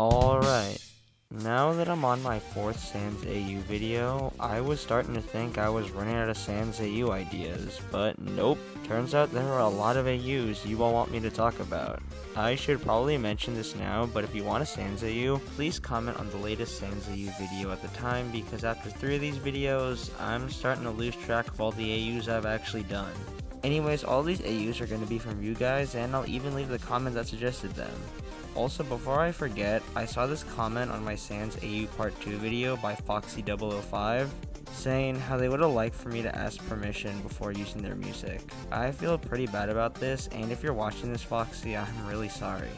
Alright, now that I'm on my 4th Sans AU video, I was starting to think I was running out of Sans AU ideas, but nope, turns out there are a lot of AUs you all want me to talk about. I should probably mention this now, but if you want a Sans AU, please comment on the latest Sans AU video at the time, because after 3 of these videos, I'm starting to lose track of all the AUs I've actually done. Anyways, all these AUs are going to be from you guys, and I'll even leave the comment that suggested them. Also, before I forget, I saw this comment on my Sans AU Part 2 video by Foxy005 saying how they would have liked for me to ask permission before using their music. I feel pretty bad about this, and if you're watching this, Foxy, I'm really sorry.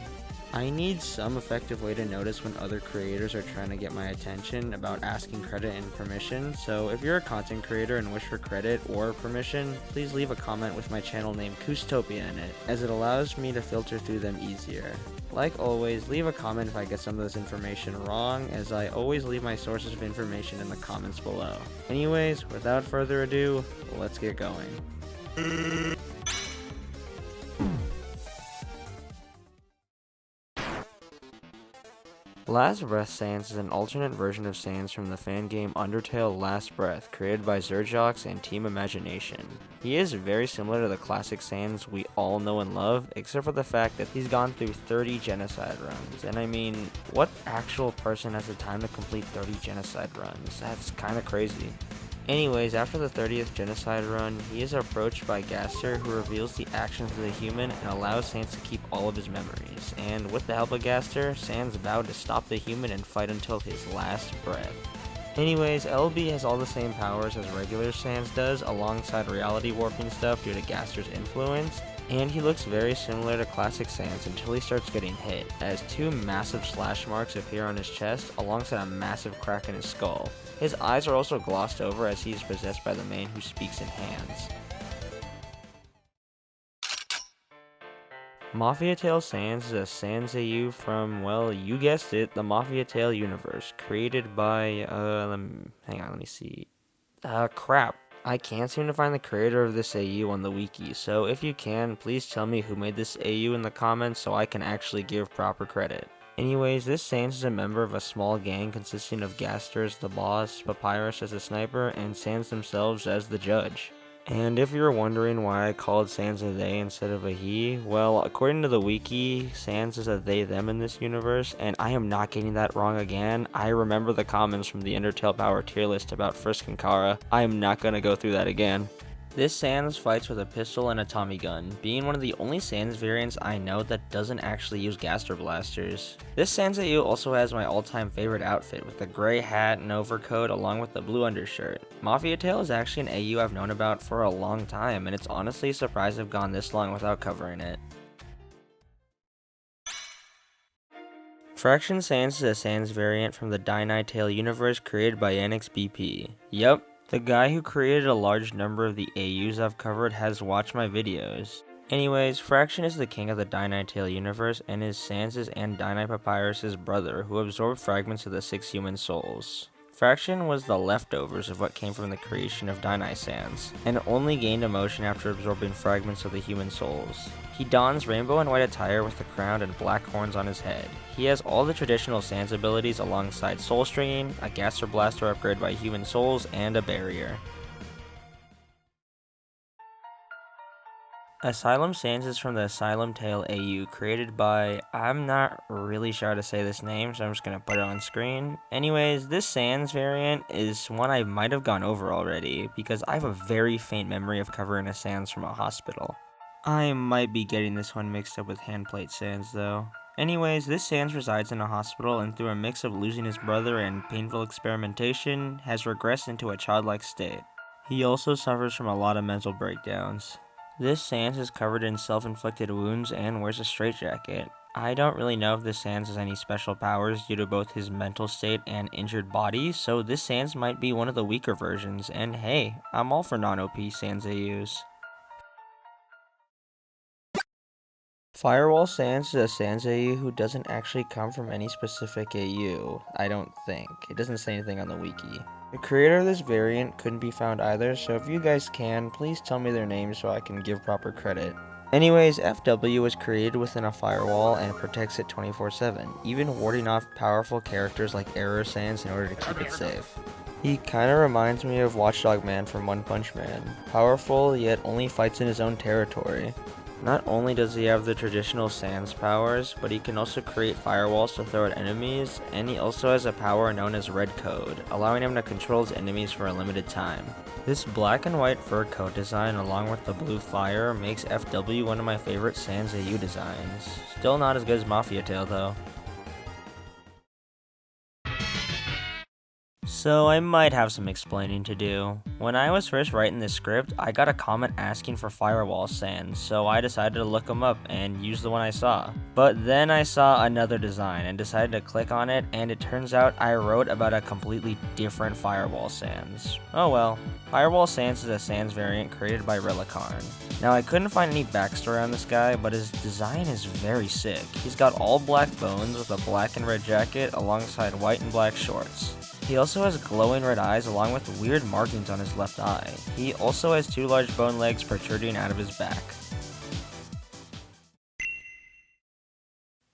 I need some effective way to notice when other creators are trying to get my attention about asking credit and permission, so if you're a content creator and wish for credit or permission, please leave a comment with my channel name Koostopia in it, as it allows me to filter through them easier. Like always, leave a comment if I get some of this information wrong, as I always leave my sources of information in the comments below. Anyways, without further ado, let's get going. Lazarus Sans is an alternate version of Sans from the fan game Undertale Last Breath, created by Zerjox and Team Imagination. He is very similar to the classic Sans we all know and love, except for the fact that he's gone through 30 genocide runs, and I mean, what actual person has the time to complete 30 genocide runs? That's kinda crazy. Anyways, after the 30th genocide run, he is approached by Gaster, who reveals the actions of the human and allows Sans to keep all of his memories. And with the help of Gaster, Sans vowed to stop the human and fight until his last breath. Anyways, LB has all the same powers as regular Sans does, alongside reality warping stuff due to Gaster's influence, and he looks very similar to classic Sans until he starts getting hit, as 2 massive slash marks appear on his chest alongside a massive crack in his skull. His eyes are also glossed over as he is possessed by the man who speaks in hands. Mafiatale Sans is a Sans AU from, well, you guessed it, the Mafiatale universe, created by, let me see. Crap. I can't seem to find the creator of this AU on the wiki, so if you can, please tell me who made this AU in the comments so I can actually give proper credit. Anyways, this Sans is a member of a small gang consisting of Gaster as the boss, Papyrus as the sniper, and Sans themselves as the judge. And if you're wondering why I called Sans a they instead of a he, well, according to the wiki, Sans is a they-them in this universe, and I am not getting that wrong again. I remember the comments from the Undertale Power tier list about Frisk and Kara. I am not gonna go through that again. This Sans fights with a pistol and a Tommy gun, being one of the only Sans variants I know that doesn't actually use Gaster blasters. This Sans AU also has my all-time favorite outfit with the gray hat and overcoat along with the blue undershirt. Mafiatale is actually an AU I've known about for a long time, and it's honestly a surprise I've gone this long without covering it. Fraction Sans is a Sans variant from the Dinitale universe created by NXBP. Yup. The guy who created a large number of the AUs I've covered has watched my videos. Anyways, Fraction is the king of the Dinitale universe and is Sans' and Dini Papyrus' brother who absorbed fragments of the 6 human souls. Fraction was the leftovers of what came from the creation of Dini Sans, and only gained emotion after absorbing fragments of the human souls. He dons rainbow and white attire with a crown and black horns on his head. He has all the traditional Sans abilities alongside soul stringing, a Gaster blaster upgrade by human souls, and a barrier. Asylum Sans is from the Asylum Tale AU, created by, I'm not really sure how to say this name, so I'm just gonna put it on screen. Anyways, this Sans variant is one I might have gone over already, because I have a very faint memory of covering a Sans from a hospital. I might be getting this one mixed up with Handplate Sans though. Anyways, this Sans resides in a hospital and through a mix of losing his brother and painful experimentation, has regressed into a childlike state. He also suffers from a lot of mental breakdowns. This Sans is covered in self-inflicted wounds and wears a straitjacket. I don't really know if this Sans has any special powers due to both his mental state and injured body, so this Sans might be one of the weaker versions, and hey, I'm all for non-OP Sans AUs. Firewall Sans is a Sans AU who doesn't actually come from any specific AU, I don't think. It doesn't say anything on the wiki. The creator of this variant couldn't be found either, so if you guys can, please tell me their names so I can give proper credit. Anyways, FW was created within a firewall and protects it 24/7, even warding off powerful characters like Error Sans in order to keep it safe. He kinda reminds me of Watchdog Man from One Punch Man. Powerful, yet only fights in his own territory. Not only does he have the traditional Sans powers, but he can also create firewalls to throw at enemies, and he also has a power known as Red Code, allowing him to control his enemies for a limited time. This black and white fur coat design along with the blue fire makes FW one of my favorite Sans AU designs. Still not as good as Mafiatale though. So I might have some explaining to do. When I was first writing this script, I got a comment asking for Firewall Sans, so I decided to look them up and use the one I saw. But then I saw another design and decided to click on it, and it turns out I wrote about a completely different Firewall Sans. Oh well. Firewall Sans is a Sans variant created by Relicarn. Now I couldn't find any backstory on this guy, but his design is very sick. He's got all black bones with a black and red jacket alongside white and black shorts. He also has glowing red eyes along with weird markings on his left eye. He also has 2 large bone legs protruding out of his back.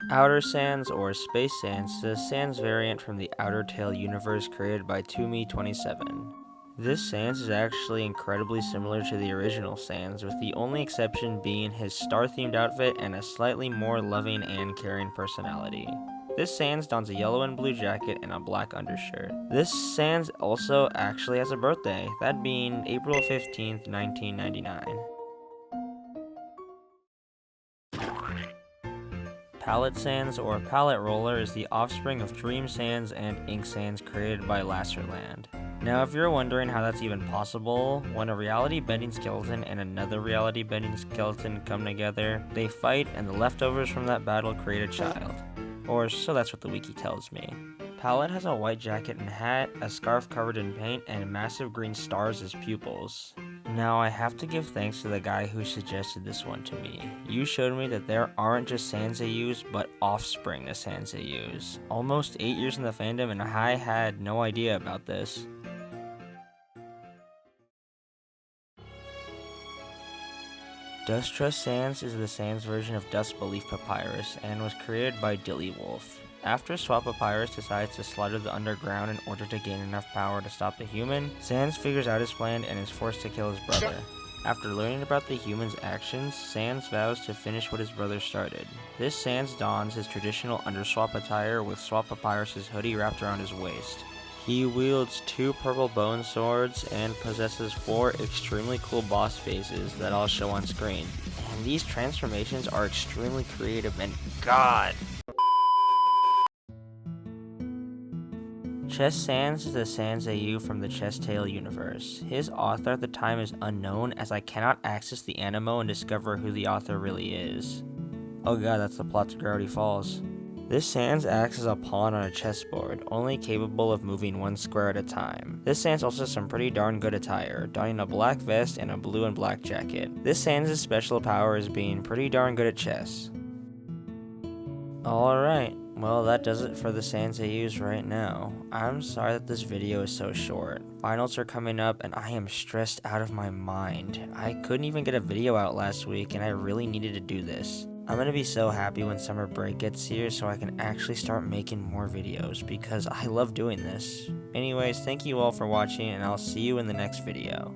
Outer Sans, or Space Sans, is a Sans variant from the Undertale universe created by Toomey27. This Sans is actually incredibly similar to the original Sans, with the only exception being his star-themed outfit and a slightly more loving and caring personality. This Sans dons a yellow and blue jacket and a black undershirt. This Sans also actually has a birthday, that being April 15th, 1999. Palette Sans, or Palette Roller, is the offspring of Dream Sans and Ink Sans created by Lazarus. Now if you're wondering how that's even possible, when a reality-bending skeleton and another reality-bending skeleton come together, they fight and the leftovers from that battle create a child. Or so that's what the wiki tells me. Palette has a white jacket and hat, a scarf covered in paint, and massive green stars as pupils. Now I have to give thanks to the guy who suggested this one to me. You showed me that there aren't just Sans AUs, but offspring of Sans AUs. Almost 8 years in the fandom and I had no idea about this. DustTrust Sans is the Sans version of Dust Belief Papyrus and was created by Dilly Wolf. After Swap Papyrus decides to slaughter the underground in order to gain enough power to stop the human, Sans figures out his plan and is forced to kill his brother. After learning about the human's actions, Sans vows to finish what his brother started. This Sans dons his traditional Underswap attire with Swap Papyrus's hoodie wrapped around his waist. He wields 2 purple bone swords and possesses 4 extremely cool boss phases that I'll show on screen. And these transformations are extremely creative and god! Chess Sans is a Sans AU from the Chess-Tale universe. His author at the time is unknown as I cannot access the animo and discover who the author really is. Oh god, that's the plot to Gravity Falls. This Sans acts as a pawn on a chessboard, only capable of moving 1 square at a time. This Sans also has some pretty darn good attire, donning a black vest and a blue and black jacket. This Sans' special power is being pretty darn good at chess. Alright, well that does it for the Sans AUs right now. I'm sorry that this video is so short. Finals are coming up and I am stressed out of my mind. I couldn't even get a video out last week and I really needed to do this. I'm gonna be so happy when summer break gets here so I can actually start making more videos because I love doing this. Anyways, thank you all for watching and I'll see you in the next video.